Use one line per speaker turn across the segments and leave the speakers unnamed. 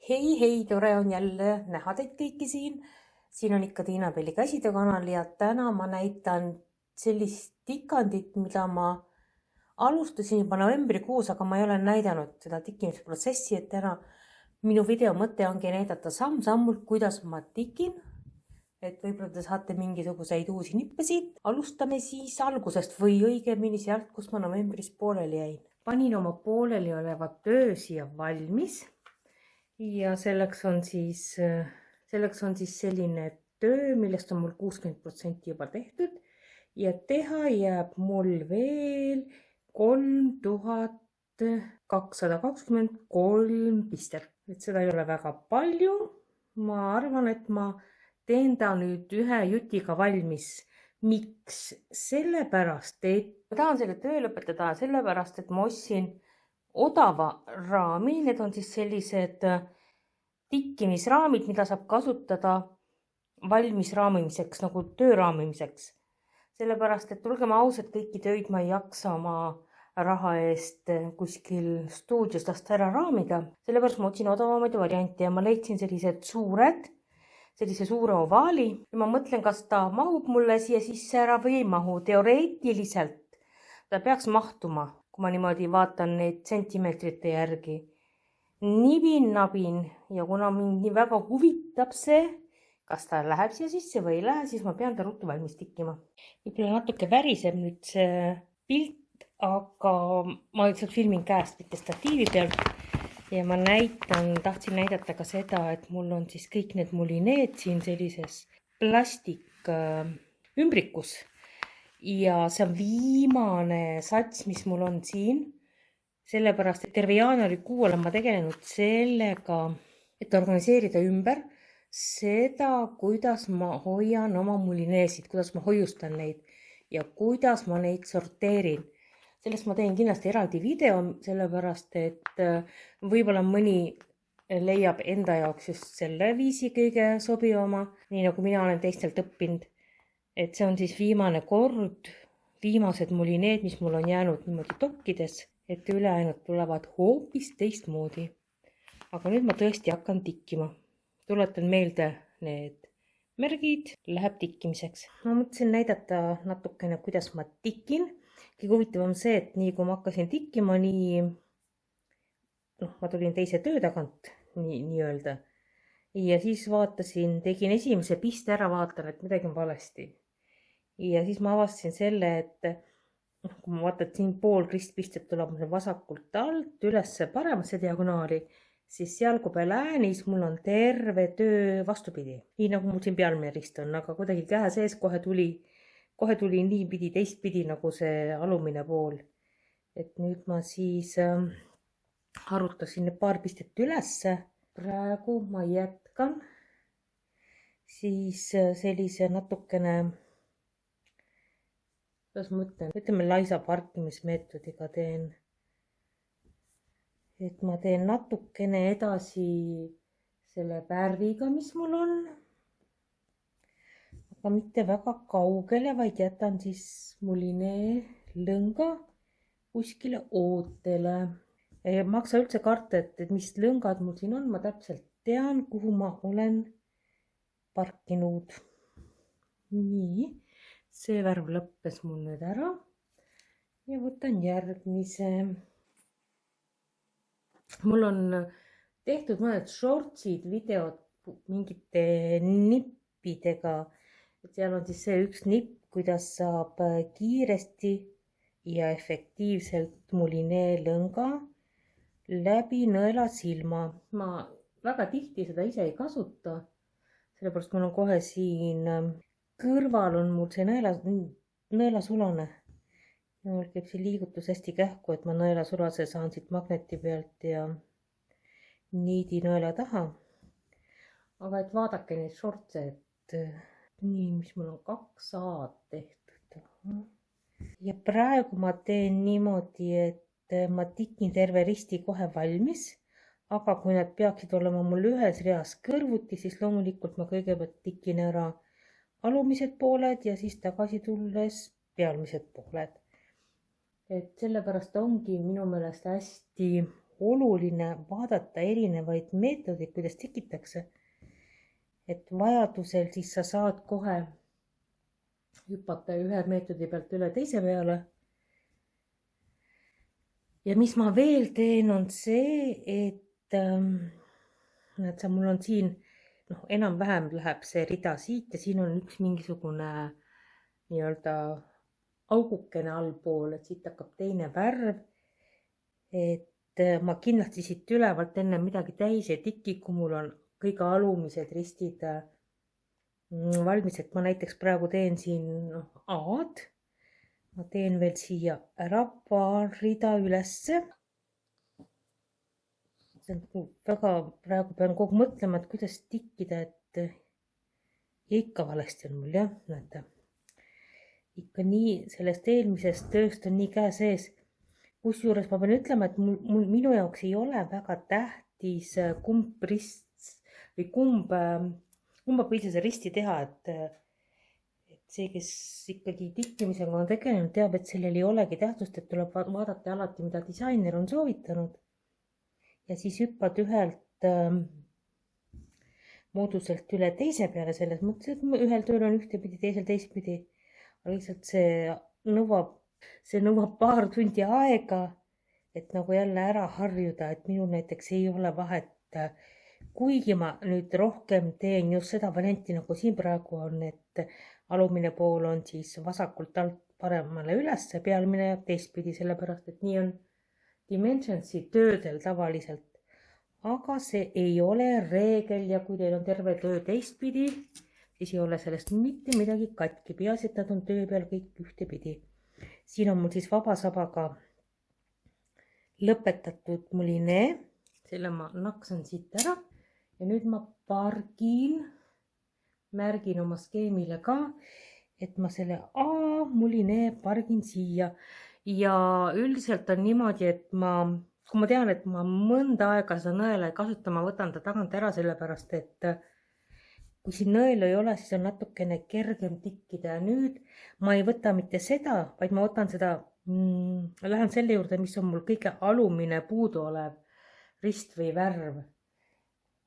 Hei, tore on jälle näha teid kõiki siin. Siin on ikka Tiina Pelli käsitöö kanal ja täna ma näitan sellist tikandit, mida ma alustasin juba novembrikuus, aga ma ei ole näidanud seda tikkimisprotsessi, et täna minu video mõte ongi näidata samm-sammult, kuidas ma tikin. Et võib-olla te saate mingisuguseid uusi nippe siit. Alustame siis algusest või õigemini sealt, kus ma novembris pooleli jäin. Panin oma pooleli oleva töö siia valmis. Ja selleks on siis selline töö, millest on mul 60% juba tehtud ja teha jääb mul veel 3223 pistet. Et seda ei ole väga palju. Ma arvan, et ma teen ta nüüd ühe jutiga valmis. Miks? Sellepärast, et ma tahan selle töö lõpetada sellepärast, et ma ostsin odava raami, need on siis sellised tikkimisraamid, mida saab kasutada valmis raamimiseks, nagu töö raamimiseks. Sellepärast, et olgem ausad, kõiki töid ma ei jaksa oma raha eest kuskil stuudios lasta ära raamida. Sellepärast ma otsin odavamaid variante ja ma leidsin sellise suure ovaali. Ja ma mõtlen, kas ta mahub mulle siia sisse ära või ei mahu. Teoreetiliselt ta peaks mahtuma, kui ma niimoodi vaatan neid sentimeetrite järgi. Nibin-nabin ja kuna mind nii väga huvitab see, kas ta läheb siia sisse või ei lähe, siis ma pean ta ruttu valmis tikkima. Võib-olla natuke väriseb nüüd see pilt, aga ma lihtsalt filmin käest, mitte statiivi peal. Ja ma tahtsin näidata ka seda, et mul on siis kõik need mulineed siin sellises plastik ümbrikus. Ja see on viimane sats, mis mul on siin. Sellepärast, et terve jaanuarikuu olen ma tegelenud sellega, et organiseerida ümber seda, kuidas ma hoian oma mulineesid, kuidas ma hoiustan neid ja kuidas ma neid sorteerin. Sellest ma teen kindlasti eraldi video, sellepärast, et võib-olla mõni leiab enda jaoks just selle viisi kõige sobivama, nii nagu mina olen teistelt õppinud. Et see on siis viimane kord, viimased mulineed, mis mul on jäänud niimoodi tokkides, et ülejäänud tulevad hoopis teistmoodi. Aga nüüd ma tõesti hakkan tikkima. Tuletan meelde need märgid, läheb tikkimiseks. Ma mõtlesin näidata natukene, kuidas ma tikin. Kõige huvitavam see, et nii kui ma hakkasin tikkima, ma tulin teise töö tagant, nii öelda. Ja siis tegin esimese piste ära, vaatan, et midagi on valesti. Ja siis ma avastasin selle, et kui ma vaatan, et siin pool ristpistet tuleb vasakult alt ülesse paremasse diagonaali, siis seal kui peal äänis mul on terve töö vastupidi. Nii nagu mul siin pealmine rist on, aga kuidagi käe sees kohe tuli niipidi teistpidi nagu see alumine pool. Et nüüd ma siis arutasin need paar pistet ülesse. Praegu ma jätkan siis sellise natukene, kuidas ma ütleme laisa parkimismeetodiga teen. Et ma teen natukene edasi selle värviga, mis mul on. Aga mitte väga kaugele, vaid jätan siis mulinee lõnga kuskile ootele. Ei maksa üldse karta, et mis lõngad mul siin on. Ma täpselt tean, kuhu ma olen parkinud. Nii, see värv lõppes mul nüüd ära. Ja võtan järgmise. Mul on tehtud mõned shortsid, videod mingite nippidega. Seal on siis see üks nipp, kuidas saab kiiresti ja efektiivselt mulinee lõnga läbi nõela silma. Ma väga tihti seda ise ei kasuta, sellepärast mul on kohe siin kõrval on mul see nõelasulane. Ja mul käib see liigutus hästi kähku, et ma nõelasulase saan siit magneti pealt ja niidi nõela taha. Aga et vaadake neid shortse, et nii, mis mul on 2 A-d tehtud. Ja praegu ma teen niimoodi, et ma tikin terve risti kohe valmis, aga kui need peaksid olema mul ühes reas kõrvuti, siis loomulikult ma kõigepealt tikin ära alumised pooled ja siis tagasi tulles pealmised pooled. Et sellepärast ongi minu meelest hästi oluline vaadata erinevaid meetodeid, kuidas tikitakse. Et vajadusel siis sa saad kohe hüpata ühe meetodi pealt üle teise peale. Ja mis ma veel teen, on see, et mul on siin, enam-vähem läheb see rida siit ja siin on üks mingisugune nii-öelda augukene allpool, et siit hakkab teine värv. Et ma kindlasti siit ülevalt enne midagi täis ei tiki, kui mul on kõige alumised ristid valmis, et ma näiteks praegu teen siin A-d. Ma teen veel siia ära paar rida ülesse. Väga praegu pean kogu mõtlema, et kuidas tikkida, et ja ikka valesti on mul jah, näete. Ikka nii, sellest eelmisest tööst on nii käe sees. Kusjuures ma pean ütlema, et minu jaoks ei ole väga tähtis kumb rist või kumba pidi see risti teha, et see, kes ikkagi tikkimisega on tegelenud, teab, et sellel ei olegi tähtsust, et tuleb vaadata alati, mida disainer on soovitanud. Ja siis hüppad ühelt mooduselt üle teise peale, selles mõttes, et ühel tööl on ühtepidi, teisel teistpidi. Lihtsalt see nõuab paar tundi aega, et nagu jälle ära harjuda, et minul näiteks ei ole vahet, kuigi ma nüüd rohkem teen just seda varianti, nagu siin praegu on, et alumine pool on siis vasakult alt paremale üles, pealmine teistpidi, sellepärast, et nii on Dimensionsi töödel tavaliselt. Aga see ei ole reegel ja kui teil on terve töö teistpidi, siis ei ole sellest mitte midagi katki. Peaasi, et nad on töö peal kõik ühtepidi. Siin on mul siis vabasabaga lõpetatud mulinee. Selle ma naksan siit ära. Ja nüüd ma märgin oma skeemile ka, et ma selle mulinee pargin siia. Ja üldiselt on niimoodi, et kui ma tean, et ma mõnda aega seda nõela ei kasuta, ma võtan ta tagant ära, sellepärast, et kui siin nõelu ei ole, siis on natukene kergem tikkida. Ja nüüd ma ei võta mitte seda, vaid ma võtan seda, lähen selle juurde, mis on mul kõige alumine puudu olev rist või värv.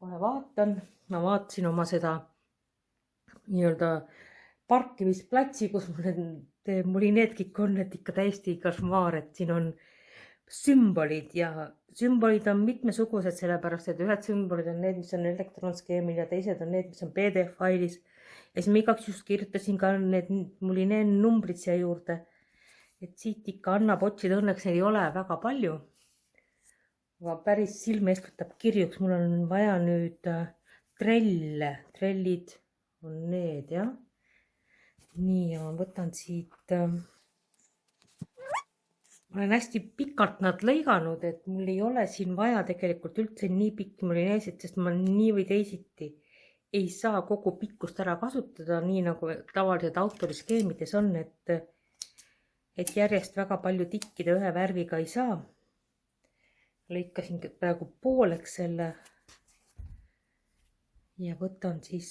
Kohe vaatan, ma vaatasin oma seda nii-öelda parkimisplatsi, kus mul need kõik on, et ikka täiesti košmaar, et siin on sümbolid ja sümbolid on mitmesugused, sellepärast, et ühed sümbolid on need, mis on elektronskeemil ja teised on need, mis on PDF-failis. Ja siis ma igaks just kirjutasin ka mulinee numbrid siia juurde, et siit ikka annab otsida, õnneks neid ei ole väga palju. Aga päris silme eest võtab kirjuks, mul on vaja nüüd trellid on need, jah. Nii, ja ma võtan siit, ma olen hästi pikalt nad lõiganud, et mul ei ole siin vaja tegelikult üldse nii pikki mulineesid, sest ma nii või teisiti ei saa kogu pikkust ära kasutada, nii nagu tavalised autoriskeemides on, et järjest väga palju tikkida ühe värviga ei saa. Lõikasin praegu pooleks selle ja võtan siis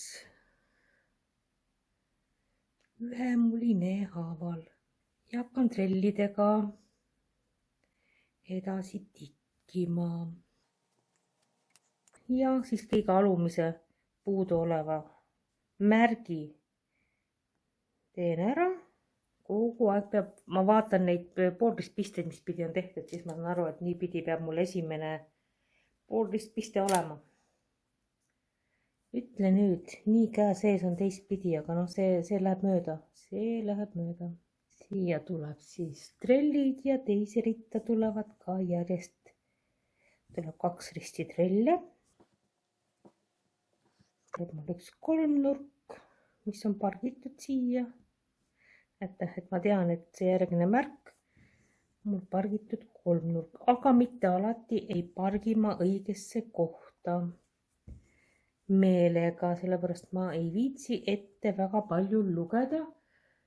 ühe mulinee haaval ja hakkan trellidega edasi tikkima. Ja siis kõige alumise puudu oleva märgi teen ära. Kogu aeg peab, ma vaatan neid poolristpisteid, mis pidi on tehtud, siis ma saan aru, et nii pidi peab mul esimene poolristpiste olema. Ütle nüüd, nii käe sees on teistpidi, aga see läheb mööda. See läheb mööda. Siia tuleb siis trellid ja teise ritta tulevad ka järjest. Tuleb 2 risti trelle. Tuleb mul üks kolmnurk, mis on pargitud siia. Et ma tean, et see järgmine märk mul pargitud kolmnurk, aga mitte alati ei pargi ma õigesse kohta meelega, sellepärast ma ei viitsi ette väga palju lugeda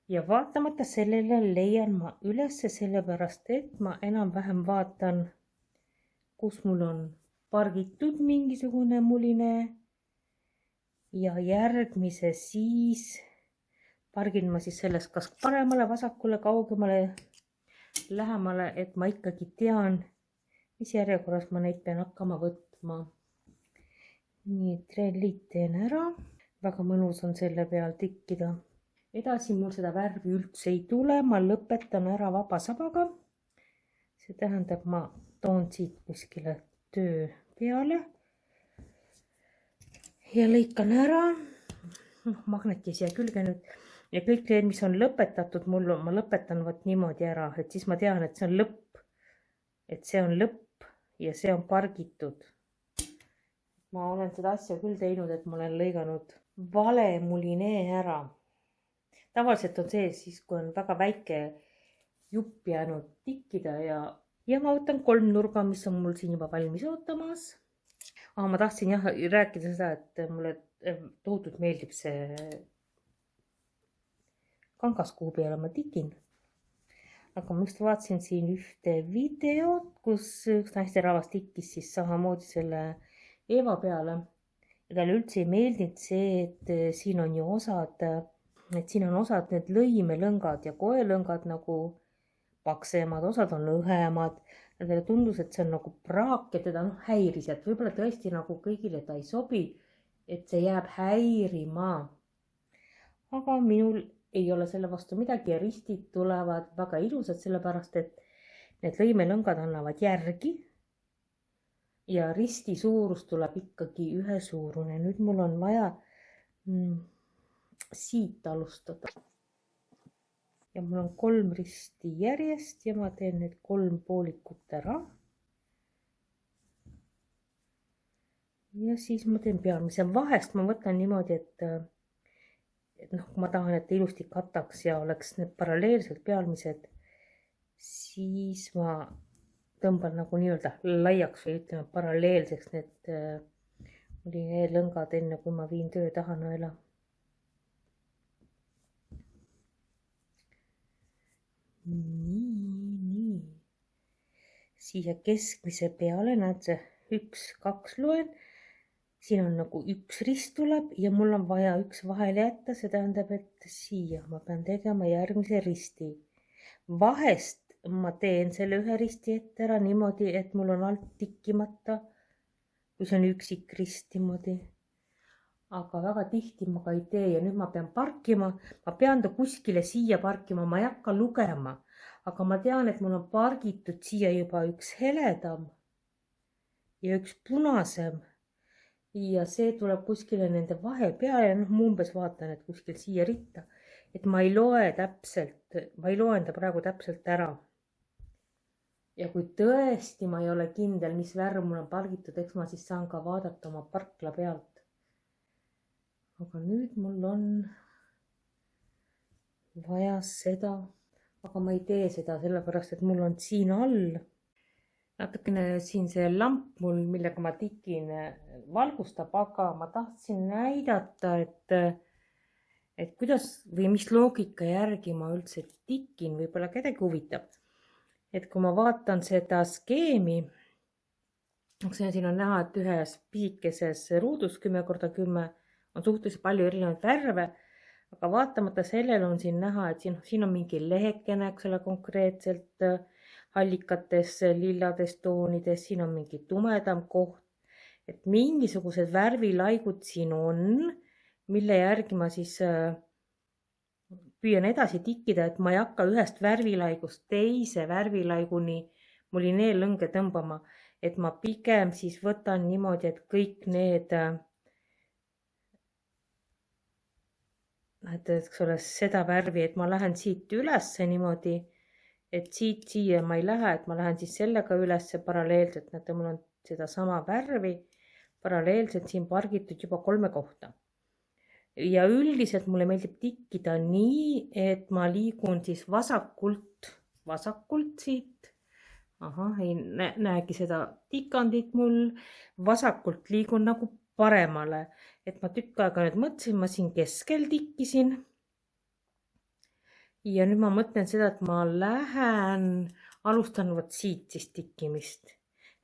ja vaatamata sellele leian ma ülesse, sellepärast et ma enam-vähem vaatan, kus mul on pargitud mingisugune mulinee ja järgmise siis pargin ma siis sellest kas paremale, vasakule, kaugemale, lähemale, et ma ikkagi tean, mis järjekorras ma neid pean hakkama võtma. Nii, trellid teen ära. Väga mõnus on selle peal tikkida. Edasi mul seda värvi üldse ei tule, ma lõpetan ära vaba sabaga. See tähendab, ma toon siit kuskile töö peale ja lõikan ära. Magneti siia külge nüüd ja kõik need, mis on lõpetatud mul, ma lõpetan võt niimoodi ära, et siis ma tean, et see on lõpp. Et see on lõpp ja see on pargitud. Ma olen seda asja küll teinud, et ma olen lõiganud vale mulinee ära. Tavaliselt on see siis, kui on väga väike jupp jäänud tikkida ja ma võtan 3 nurga, mis on mul siin juba valmis ootamas. Ma tahtsin jah rääkida seda, et mulle tohutult meeldib see kangas, kuhu peale ma tikin. Aga ma just vaatasin siin ühte videot, kus üks naisterahvas tikkis siis samamoodi selle Eva peale. Ja talle üldse ei meeldinud see, et siin on ju osad need lõimelõngad ja koelõngad nagu paksemad, osad on õhemad. Ja talle tundus, et see on nagu praak ja teda häiris, et võib-olla tõesti nagu kõigile ta ei sobi, et see jääb häirima. Aga minul ei ole selle vastu midagi ja ristid tulevad väga ilusad, sellepärast et need lõimelõngad annavad järgi ja risti suurus tuleb ikkagi ühesuurune. Nüüd mul on vaja siit alustada. Ja mul on 3 risti järjest ja ma teen need 3 poolikut ära. Ja siis ma teen pealmise. Vahest ma võtan niimoodi, et kui ma tahan, et ilusti kataks ja oleks need paralleelselt pealmised, siis ma tõmban nagu nii-öelda laiaks või ütleme paralleelseks need lõngad enne, kui ma viin töö taha nõela. Nii. Siia keskmise peale, näed see 1, 2 loen. Siin on nagu 1 rist tuleb ja mul on vaja 1 vahele jätta. See tähendab, et siia ma pean tegema järgmise risti. Vahest ma teen selle 1 risti ette ära niimoodi, et mul on alt tikkimata, kui see on üksik rist niimoodi. Aga väga tihti ma ka ei tee ja nüüd ma pean parkima. Ma pean ta kuskile siia parkima, ma ei hakka lugema. Aga ma tean, et mul on pargitud siia juba 1 heledam ja 1 punasem. Ja see tuleb kuskile nende vahe peale ja ma umbes vaatan, et kuskil siia ritta. Et ma ei loe enda praegu täpselt ära. Ja kui tõesti ma ei ole kindel, mis värv mul on pargitud, eks ma siis saan ka vaadata oma parkla pealt. Aga nüüd mul on vaja seda, aga ma ei tee seda sellepärast, et mul on siin all natukene siin see lamp mul, millega ma tikin, valgustab, aga ma tahtsin näidata, et kuidas või mis loogika järgi ma üldse tikin, võib-olla kedagi huvitab. Et kui ma vaatan seda skeemi, siin on näha, et ühes pisikeses ruudus 10x10 on suhteliselt palju erinevaid värve, aga vaatamata sellele on siin näha, et siin on mingi lehekene, eks ole, konkreetselt allikates, lillades toonides, siin on mingi tumedam koht, et mingisugused värvilaigud siin on, mille järgi ma siis püüan edasi tikkida, et ma ei hakka ühest värvilaigust teise värvilaiguni mulineelõnge tõmbama, et ma pigem siis võtan niimoodi, et kõik need, eks ole, seda värvi, et ma lähen siit ülesse niimoodi, et siit siia ma ei lähe, et ma lähen siis sellega ülesse paralleelselt, näete, mul on seda sama värvi paralleelselt siin pargitud juba 3 kohta. Ja üldiselt mulle meeldib tikkida nii, et ma liigun siis vasakult siit. Ei näegi seda tikandit mul. Vasakult liigun nagu paremale. Et ma tükk aega nüüd mõtlesin, ma siin keskel tikkisin. Ja nüüd ma mõtlen seda, et ma alustan siit siis tikkimist.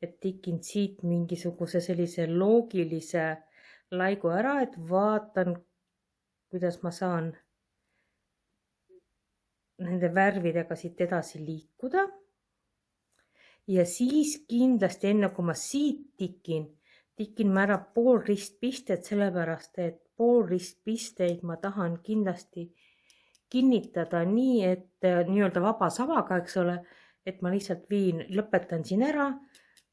Et tikin siit mingisuguse sellise loogilise laigu ära, et vaatan, kuidas ma saan nende värvidega siit edasi liikuda. ja siis kindlasti enne kui ma siit tikin ma ära pool ristpistet, sellepärast et pool ristpisteid ma tahan kindlasti kinnitada nii, et nii-öelda vaba savaga, eks ole, et ma lihtsalt lõpetan siin ära,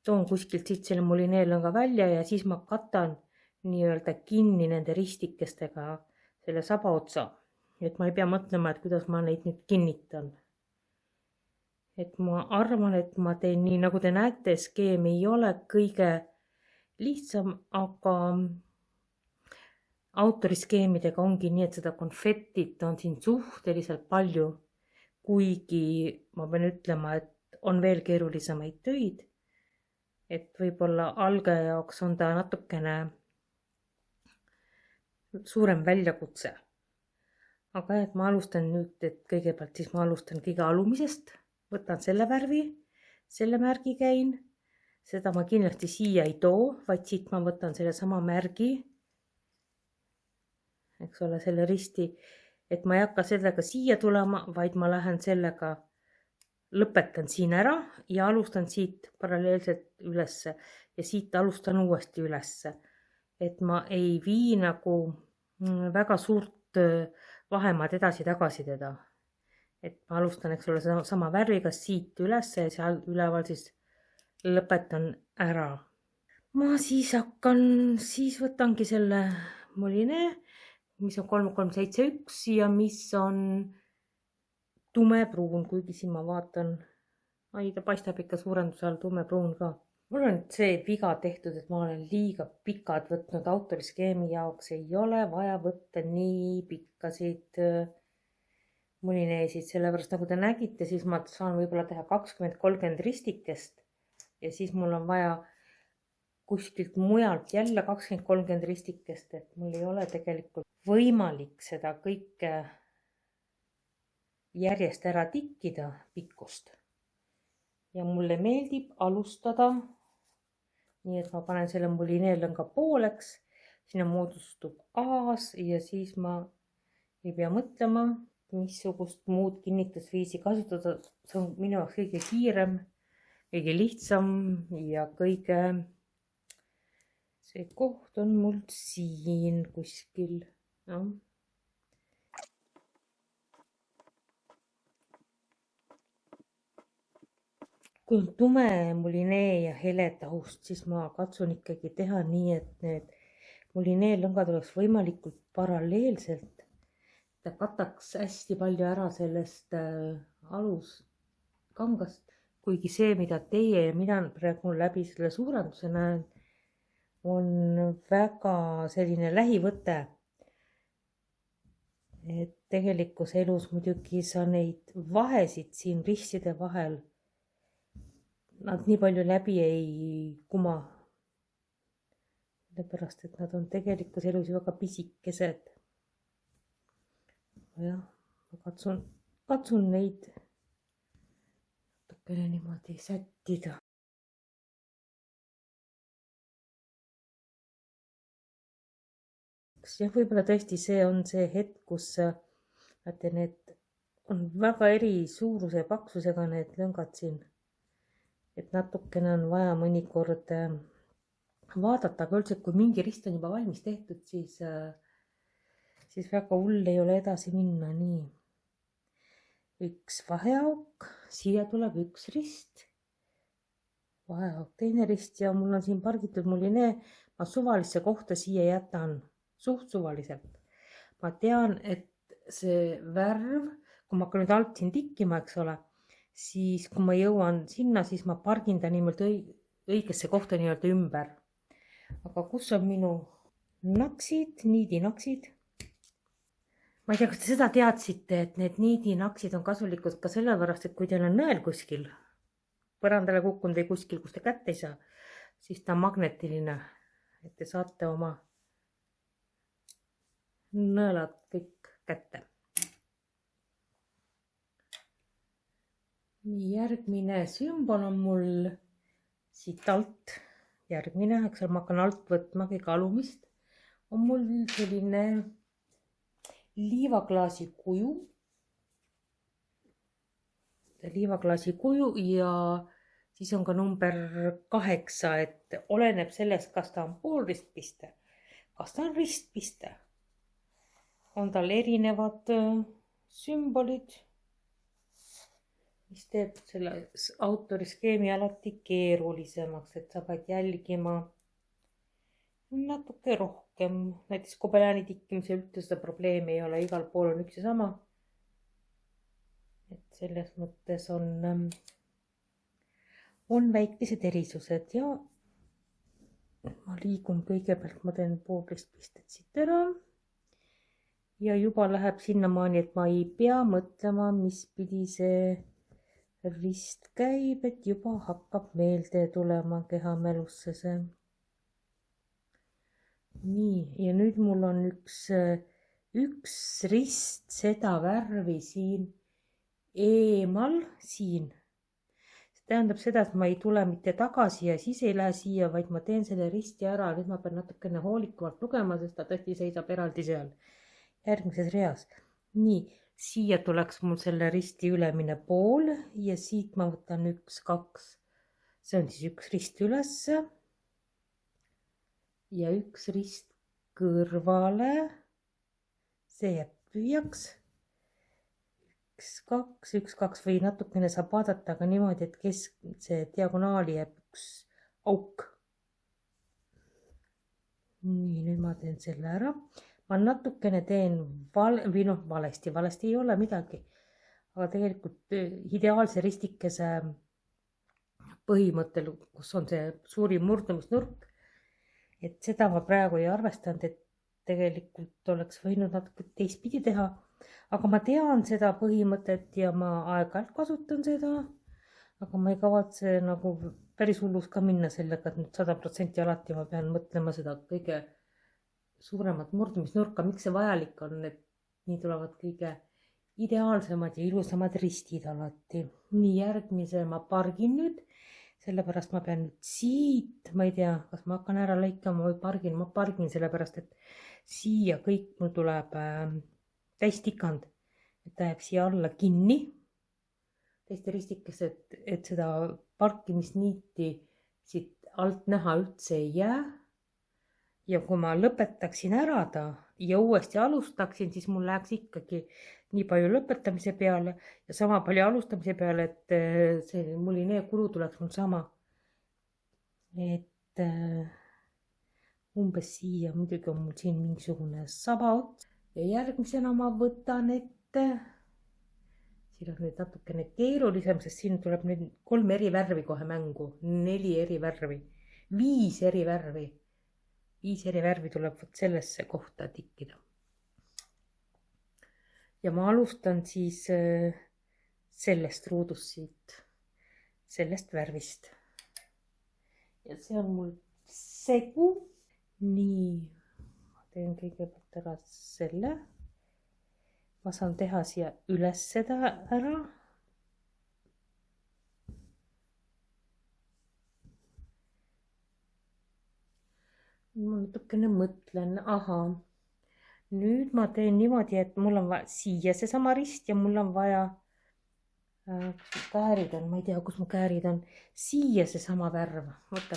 toon kuskilt siit selle mulineelõnga välja ja siis ma katan nii-öelda kinni nende ristikestega selle saba otsa. Et ma ei pea mõtlema, et kuidas ma neid nüüd kinnitan. Et ma arvan, et ma teen nii, nagu te näete, skeem ei ole kõige lihtsam, aga autoriskeemidega ongi nii, et seda konfettit on siin suhteliselt palju, kuigi ma pean ütlema, et on veel keerulisemaid töid. Et võib-olla algaja jaoks on ta natukene suurem väljakutse. Aga et ma alustan nüüd, et kõigepealt siis ma alustan kõige alumisest, võtan selle värvi, selle märgi käin, seda ma kindlasti siia ei too, vaid siit ma võtan selle sama märgi, eks ole, selle risti, et ma ei hakka sellega siia tulema, vaid ma lähen sellega, lõpetan siin ära ja alustan siit paralleelselt ülesse ja siit alustan uuesti ülesse. Et ma ei vii nagu väga suurt vahemaad edasi-tagasi teda. Et ma alustan, eks ole, sama värviga siit ülesse ja seal üleval siis lõpetan ära. Ma siis võtangi selle Molinee, mis on 3371 ja mis on tumepruun, kuigi siin ma vaatan, ta paistab ikka suurenduse all tumepruun ka. Mul on see viga tehtud, et ma olen liiga pikad võtnud autoriskeemi jaoks, ei ole vaja võtta nii pikkasid mulineesid, sellepärast nagu te nägite, siis ma saan võib-olla teha 20-30 ristikest ja siis mul on vaja kuskilt mujalt jälle 20-30 ristikest, et mul ei ole tegelikult võimalik seda kõike järjest ära tikkida pikkust. Ja mulle meeldib alustada nii, et ma panen selle mulineelõnga pooleks, sinna moodustub aas ja siis ma ei pea mõtlema, missugust muud kinnitusviisi kasutada. See on minu jaoks kõige kiirem, kõige lihtsam ja see koht on mul siin kuskil. No. Kui on tume mulinee ja hele taust, siis ma katsun ikkagi teha nii, et need mulineelõngad oleks võimalikult paralleelselt. Ta kataks hästi palju ära sellest aluskangast, kuigi see, mida teie ja mina praegu läbi selle suurenduse näen, on väga selline lähivõte. Et tegelikus elus muidugi sa neid vahesid siin ristide vahel nad nii palju läbi ei kuma. Sellepärast, et nad on tegelikus elus väga pisikesed. Jah, ma katsun neid natukene niimoodi sättida. Ja võib-olla tõesti see on see hetk, kus need on väga eri suuruse ja paksusega need lõngad siin. Et natukene on vaja mõnikord vaadata, aga üldse, kui mingi rist on juba valmis tehtud, siis väga hull ei ole edasi minna. Nii. Üks vaheauk, siia tuleb üks rist, vaheauk, teine rist ja mul on siin pargitud mulinee. Ma suvalisse kohta siia jätan, suht suvaliselt. Ma tean, et see värv, kui ma hakkan nüüd alt siin tikkima, eks ole, siis kui ma jõuan sinna, siis ma pargin ta niimoodi õigesse kohta nii-öelda ümber. Aga kus on minu naksid, niidinaksid? Ma ei tea, kas te seda teadsite, et need niidinaksid on kasulikud ka sellepärast, et kui teil on nõel kuskil, põrandale kukkunud või kuskil, kus te kätte ei saa, siis ta on magnetiline, et te saate oma nõelad kõik kätte. Järgmine sümbol on mul siit alt, järgmine, eks ma hakkan alt võtma kõige alumist, on mul selline liivaklaasi kuju ja siis on ka number 8, et oleneb sellest, kas ta on poolristpiste, kas ta on ristpiste. On tal erinevad sümbolid, mis teeb selle autoriskeemi alati keerulisemaks, et sa pead jälgima natuke rohkem. Näiteks Kobeljani tikkimisel üldse seda probleemi ei ole, igal pool on üks ja sama. Et selles mõttes on väikesed erisused ja ma liigun kõigepealt, ma teen poolristpisted siit ära. Ja juba läheb sinnamaani, et ma ei pea mõtlema, mis pidi see rist käib, et juba hakkab meelde tulema kehamälusse see. Nii, ja nüüd mul on üks rist seda värvi siin eemal siin. See tähendab seda, et ma ei tule mitte tagasi ja siis ei lähe siia, vaid ma teen selle risti ära. Nüüd ma pean natukene hoolikuvalt lugema, sest ta tõesti seisab eraldi seal järgmises reas. Nii, siia tuleks mul selle risti ülemine pool ja siit ma võtan 1, 2. See on siis üks rist ülesse ja üks rist kõrvale. See jääb tühjaks. 1, 2, 1, 2 või natukene saab vaadata, aga niimoodi, et see diagonaali jääb üks auk. Nii, nüüd ma teen selle ära. Ma natukene teen valesti ei ole midagi, aga tegelikult ideaalse ristikese põhimõttel, kus on see suurim murdumisnurk, et seda ma praegu ei arvestanud, et tegelikult oleks võinud natuke teistpidi teha, aga ma tean seda põhimõtet ja ma aeg-ajalt kasutan seda, aga ma ei kavatse nagu päris hullus ka minna sellega, et nüüd 100% alati ma pean mõtlema seda kõige suuremat murdumisnurka, miks see vajalik on, et nii tulevad kõige ideaalsemad ja ilusamad ristid alati. Nii, järgmise ma pargin nüüd, sellepärast ma pean nüüd siit, ma ei tea, kas ma hakkan ära lõikama või ma pargin sellepärast, et siia kõik mul tuleb täistikand, et ta jääb siia alla kinni, teiste ristikesse, et seda parkimisniiti siit alt näha üldse ei jää. Ja kui ma lõpetaksin ära ta ja uuesti alustaksin, siis mul läheks ikkagi nii palju lõpetamise peale ja sama palju alustamise peale, et see muline kulu tuleks mul sama. Et umbes siia, muidugi on mul siin mingisugune sabaots ja järgmisena ma võtan ette. Siin on nüüd natukene keerulisem, sest siin tuleb nüüd 3 eri värvi kohe mängu, 4 eri värvi, 5 eri värvi. 5 eri värvi tuleb sellesse kohta tikkida. Ja ma alustan siis sellest ruudust siit, sellest värvist. Ja see on mul segu. Nii, ma teen kõigepealt ära selle. Ma saan teha siia üles seda ära. Ma natukene mõtlen, nüüd ma teen niimoodi, et mul on vaja siia seesama rist ja mul on vaja, kus käärid on, ma ei tea, kus mu käärid on, siia seesama värv,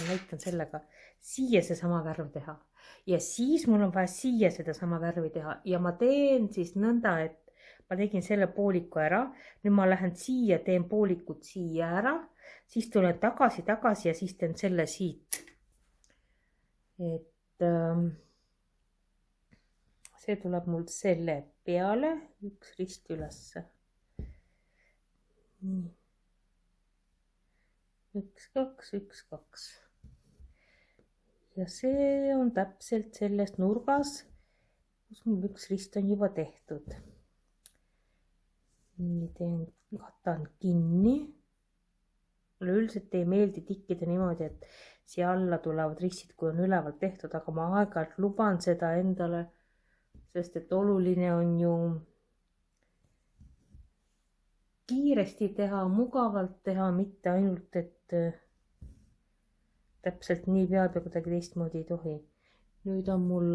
näitan sellega, siia seesama värv teha ja siis mul on vaja siia sedasama värvi teha ja ma teen siis nõnda, et ma tegin selle pooliku ära, nüüd ma lähen siia, teen poolikut siia ära, siis tulen tagasi ja siis teen selle siit. Et see tuleb mul selle peale, üks rist ülesse. 1, 2, 1, 2. Ja see on täpselt selles nurgas, kus mul üks rist on juba tehtud. Nii katan kinni. Mulle üldiselt ei meeldi tikkida niimoodi, et siia alla tulevad ristid, kui on ülevalt tehtud, aga ma aeg-ajalt luban seda endale, sest et oluline on ju kiiresti teha, mugavalt teha, mitte ainult, et täpselt nii peab ja kuidagi teistmoodi ei tohi. Nüüd on mul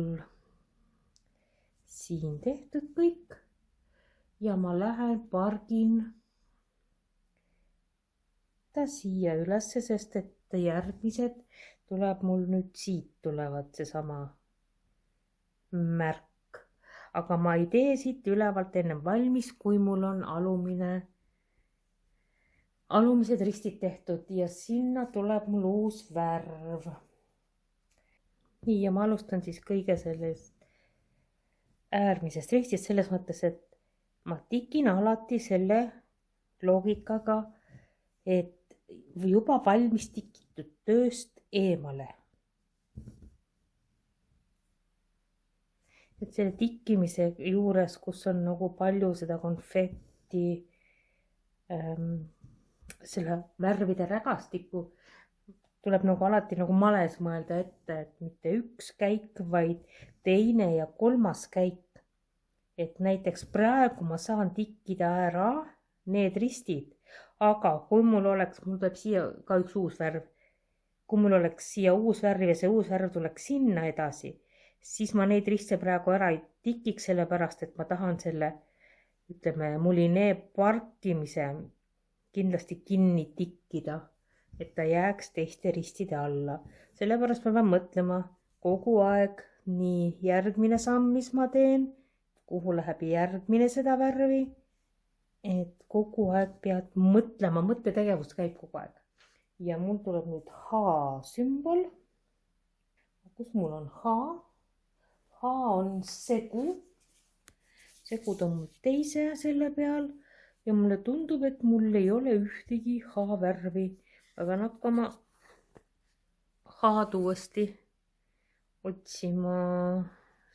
siin tehtud kõik ja ma lähen pargin tõsta siia ülesse, sest et järgmised tuleb mul nüüd siit tulevad seesama märk. Aga ma ei tee siit ülevalt ennem valmis, kui mul on alumised ristid tehtud ja sinna tuleb mul uus värv. nii, ja ma alustan siis kõige sellest äärmisest ristist selles mõttes, et ma tikin alati selle loogikaga, et juba valmis tikitud tööst eemale. et selle tikkimise juures, kus on nagu palju seda konfetti, selle värvide rägastikku, tuleb nagu alati nagu males mõelda ette, et mitte üks käik, vaid teine ja kolmas käik. et näiteks praegu ma saan tikkida ära need ristid, aga kui mul tuleb siia ka üks uus värv, kui mul oleks siia uus värv ja see uus värv tuleks sinna edasi, siis ma neid riste praegu ära ei tikiks, sellepärast et ma tahan selle, ütleme, mulinee parkimise kindlasti kinni tikkida, et ta jääks teiste ristide alla. sellepärast ma pean mõtlema kogu aeg, nii järgmine samm, mis ma teen, kuhu läheb järgmine seda värvi, et kogu aeg pead mõtlema, mõttetegevus käib kogu aeg. ja mul tuleb nüüd H-sümbol. kus mul on H? H on segu. segud on mul teise selle peal ja mulle tundub, et mul ei ole ühtegi H-värvi. ma pean hakkama H-d uuesti otsima.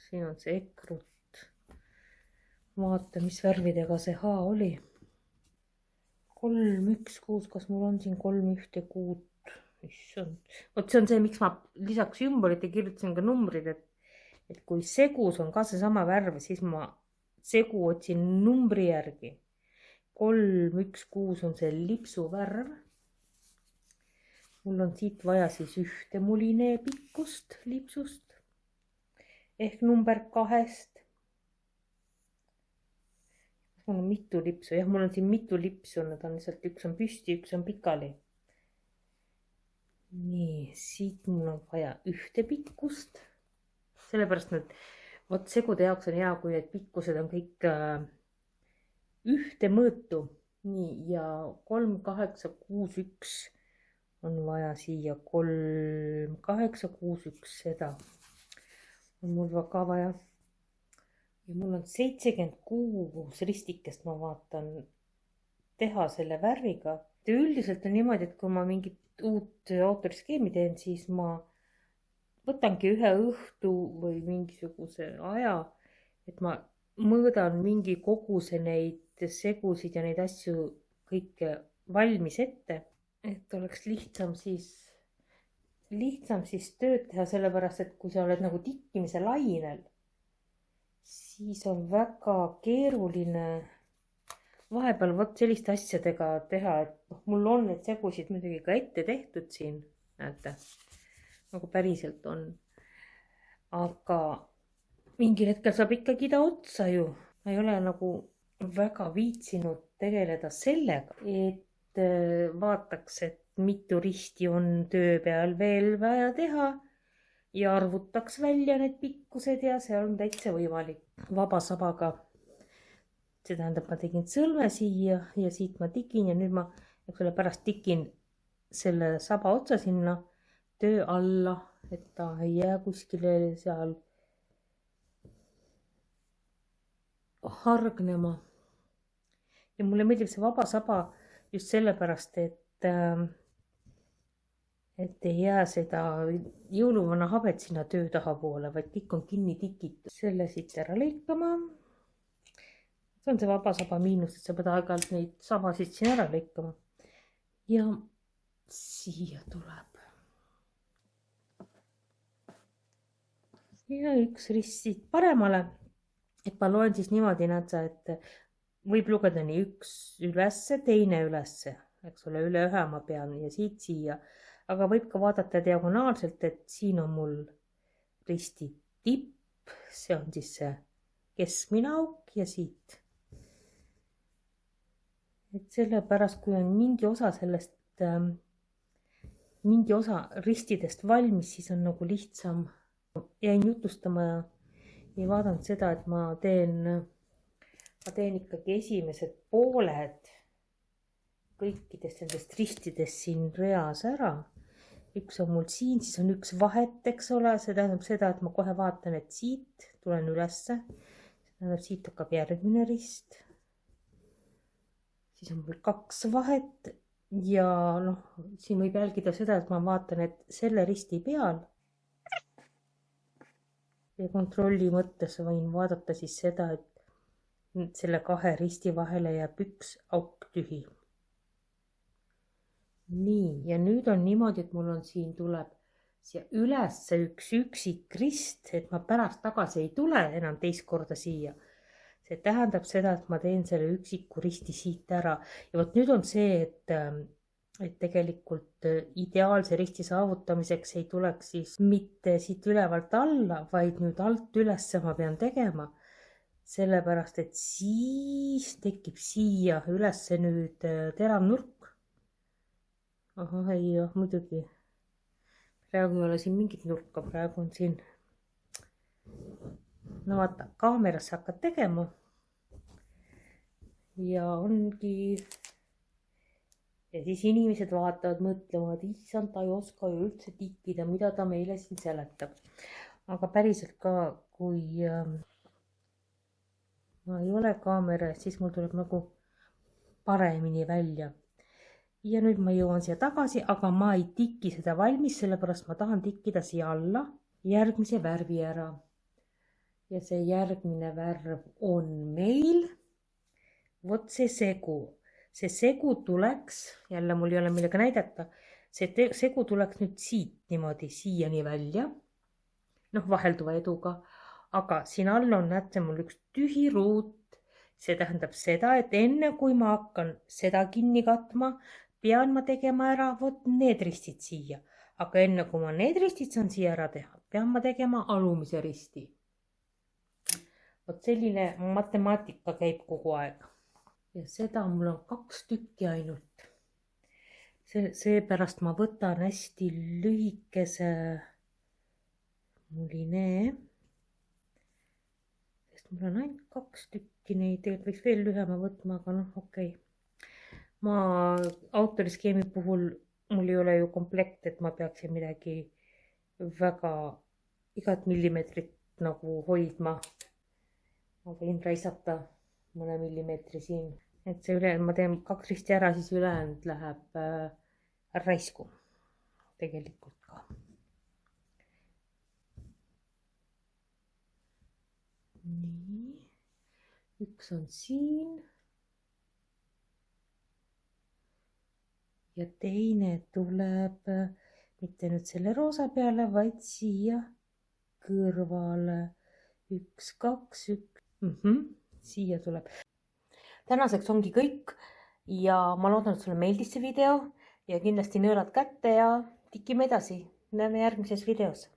siin on see ekrut. vaata, mis värvidega see H oli. 3, 1, 6, kas mul on siin 3, 1, 6? issand. vot see on see, miks ma lisaks sümbolite kirjutasin ka numbrid, et kui segus on ka seesama värv, siis ma segu otsin numbri järgi. 3, 1, 6 on see lipsu värv. mul on siit vaja siis ühte mulinee pikkust lipsust ehk number 2. mul on mitu lipsu, jah, mul on siin mitu lipsu, need on lihtsalt, üks on püsti, üks on pikali. nii, siit mul on vaja ühte pikkust, sellepärast nüüd, vot segude jaoks on hea, kui need pikkused on kõik ühte mõõtu. nii, ja 3, 8, 6, 1 on vaja siia 3, 8, 6, 1 seda on mul ka vaja. ja mul on 76 ristikest, ma vaatan, teha selle värviga. üldiselt on niimoodi, et kui ma mingit uut autoriskeemi teen, siis ma võtangi ühe õhtu või mingisuguse aja, et ma mõõdan mingi koguse neid segusid ja neid asju kõike valmis ette, et oleks lihtsam siis tööd teha, sellepärast et kui sa oled nagu tikkimise lainel, siis on väga keeruline vahepeal vot selliste asjadega teha, et mul on need segusid muidugi ka ette tehtud siin, näete, nagu päriselt on. aga mingil hetkel saab ikkagi ta otsa ju. ma ei ole nagu väga viitsinud tegeleda sellega, et vaataks, et mitu risti on töö peal veel vaja teha ja arvutaks välja need pikkused ja see on täitsa võimalik vaba sabaga. see tähendab, ma tegin sõlme siia ja siit ma tikin ja nüüd ma, eks ole, pärast tikin selle saba otsa sinna töö alla, et ta ei jää kuskile seal hargnema. ja mulle meeldib see vaba saba just sellepärast, et ei jää seda jõuluvana habet sinna töö tahapoole, vaid kõik on kinni tikitud. selle siit ära lõikama. see on see vaba saba miinus, et sa pead aeg-ajalt neid sabasid siin ära lõikama. ja siia tuleb. ja üks rist siit paremale. et ma loen siis niimoodi, näed sa, et võib lugeda nii üks ülesse, teine ülesse, eks ole, üle ühe ma pean ja siit siia. aga võib ka vaadata diagonaalselt, et siin on mul risti tipp, see on siis see keskmine auk ja siit. et sellepärast, kui on mingi osa sellest mingi osa ristidest valmis, siis on nagu lihtsam. Jäin jutustama ja ei vaadanud seda, et ma teen ikkagi esimesed pooled kõikidest nendest ristidest siin reas ära. Üks on mul siin, siis on üks vahet, eks ole, see tähendab seda, et ma kohe vaatan, et siit tulen ülesse. See tähendab, siit hakkab järgmine rist. Siis on mul 2 vahet ja noh, siin võib jälgida seda, et ma vaatan, et selle risti peal ja kontrolli mõttes võin vaadata siis seda, et selle 2 risti vahele jääb üks auk tühi. Nii, ja nüüd on niimoodi, et mul on siin tuleb siia üles üks üksik rist, et ma pärast tagasi ei tule enam teist korda siia. See tähendab seda, et ma teen selle üksiku risti siit ära. Ja vot nüüd on see, et tegelikult ideaalse risti saavutamiseks ei tuleks siis mitte siit ülevalt alla, vaid nüüd alt ülesse ma pean tegema. Sellepärast, et siis tekib siia ülesse nüüd terav nurk. Ahah, ei ole muidugi. Praegu ei ole siin mingit nurka, praegu on siin. No vaata, kaamerasse hakkad tegema. Ja ongi. Ja siis inimesed vaatavad, mõtlevad, issand, ta ei oska ju üldse tikkida, mida ta meile siin seletab. Aga päriselt ka, kui ma ei ole kaamera, siis mul tuleb nagu paremini välja. Ja nüüd ma jõuan siia tagasi, aga ma ei tiki seda valmis, sellepärast ma tahan tikkida siia alla järgmise värvi ära. Ja see järgmine värv on meil, vot see segu. See segu tuleks, jälle mul ei ole millega näidata, see segu tuleks nüüd siit niimoodi siiani välja, noh vahelduva eduga, aga siin all on, näete, mul üks tühi ruut. See tähendab seda, et enne kui ma hakkan seda kinni katma, pean ma tegema ära vot need ristid siia. Aga enne kui ma need ristid saan siia ära teha, pean ma tegema alumise risti. Vot selline matemaatika käib kogu aeg. Ja seda mul on 2 tükki ainult. Seepärast ma võtan hästi lühikese mulinee. Sest mul on ainult 2 tükki neid, tegelikult võiks veel lühema võtma, aga noh, okei. Ma autoriskeemi puhul mul ei ole ju komplekt, et ma peaksin midagi väga igat millimeetrit nagu hoidma. Ma võin raisata mõne millimeetri siin. Et see ma teen 2 risti ära, siis ülejäänud läheb raisku tegelikult ka. Nii, üks on siin. Ja teine tuleb mitte nüüd selle roosa peale, vaid siia kõrvale. 1, 2, 1. Siia tuleb. Tänaseks ongi kõik ja ma loodan, et sulle meeldis see video ja kindlasti nõelad kätte ja tikime edasi. Näeme järgmises videos.